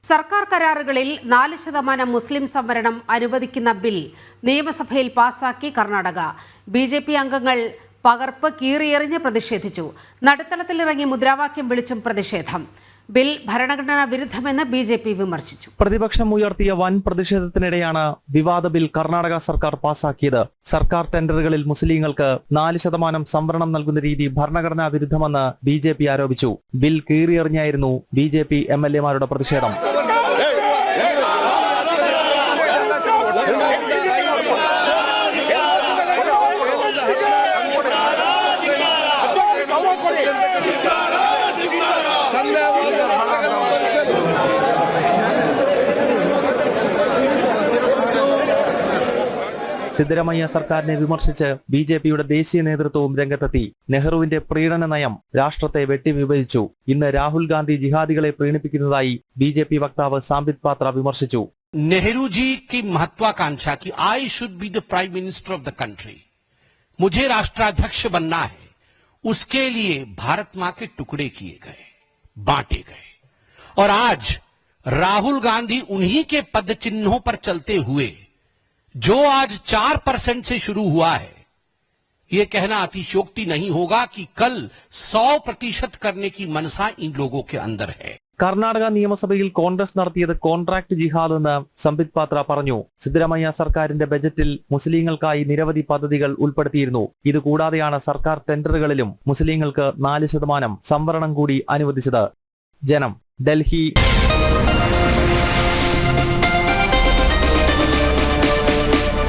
സർക്കാർ കരാറുകളിൽ 4% മുസ്ലിം സംവരണം അനുവദിക്കുന്ന ബിൽ നിയമസഭയിൽ പാസാക്കി കർണാടക. ബിജെപി അംഗങ്ങൾ പകർപ്പ് കീറിയെറിഞ്ഞ് പ്രതിഷേധിച്ചു. നടുത്തളത്തിലിറങ്ങി മുദ്രാവാക്യം വിളിച്ചും പ്രതിഷേധം. ബിൽ ഭരണഘടനാ വിരുദ്ധമെന്ന് ബിജെപി വിമർശിച്ചു. പ്രതിപക്ഷം ഉയർത്തിയ വൻ പ്രതിഷേധത്തിനിടെയാണ് വിവാദ ബിൽ കർണാടക സർക്കാർ പാസാക്കിയത്. സർക്കാർ ടെൻഡറുകളിൽ മുസ്ലിങ്ങൾക്ക് 4% സംവരണം നൽകുന്ന രീതി ഭരണഘടനാ വിരുദ്ധമെന്ന് ബിജെപി ആരോപിച്ചു. ബിൽ കീറിയെറിഞ്ഞായിരുന്നു ബിജെപി MLA-മാരുടെ പ്രതിഷേധം. സിദ്ധരാമയ്യ സർക്കാരിനെ വിമർശിച്ച് ബിജെപിയുടെ ദേശീയ നേതൃത്വവും രംഗത്തെത്തി. നെഹ്റുവിന്റെ പ്രീണന നയം രാഷ്ട്രത്തെ വെട്ടിവിഭജിച്ചു. ഇന്ന് രാഹുൽ ഗാന്ധി ജിഹാദികളെ പ്രീണിപ്പിക്കുന്നതായി ബിജെപി വക്താവ് സാംബിത് പാത്ര വിമർശിച്ചു. नेहरू जी की महत्वाकांक्षा की I should be the prime minister of the country, मुझे राष्ट्राध्यक्ष बनना है, उसके लिए भारत मां के टुकड़े किए गए, बांटे गए और आज राहुल गांधी उन्हीं के पद चिन्हों पर चलते हुए जो आज 4% से शुरू हुआ है, यह कहना अतिशयोक्ति नहीं होगा कि कल 100% करने की मनसा इन लोगों के अंदर है. കർണാടക നിയമസഭയിൽ കോൺഗ്രസ് നടത്തിയത് കോൺട്രാക്ട് ജിഹാദ് എന്ന് സംബിത് പാത്ര പറഞ്ഞു. സിദ്ധരാമയ്യ സർക്കാരിന്റെ ബജറ്റിൽ മുസ്ലിങ്ങൾക്കായി നിരവധി പദ്ധതികൾ ഉൾപ്പെടുത്തിയിരുന്നു. ഇതുകൂടാതെയാണ് സർക്കാർ ടെൻഡറുകളിലും മുസ്ലിങ്ങൾക്ക് 4% സംവരണം കൂടി അനുവദിച്ചത്. ജനം, ഡൽഹി.